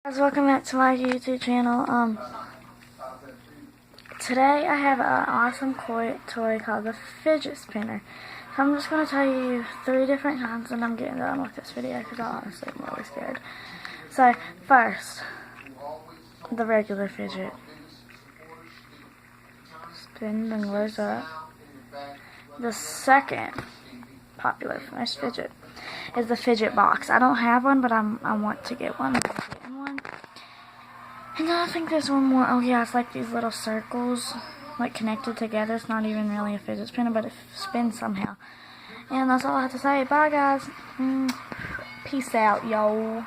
Guys, welcome back to my YouTube channel. Today I have an awesome toy called the Fidget Spinner. So I'm just going to tell you 3 different kinds, and I'm getting done with this video because I honestly am really scared. So first, the regular fidget. Spin and goes up. The second popular fidget is the fidget box. I don't have one, but I want to get one. And then I think there's one more. Oh yeah, it's like these little circles, like connected together. It's not even really a fidget spinner, but it spins somehow. And that's all I have to say. Bye guys. Peace out, yo.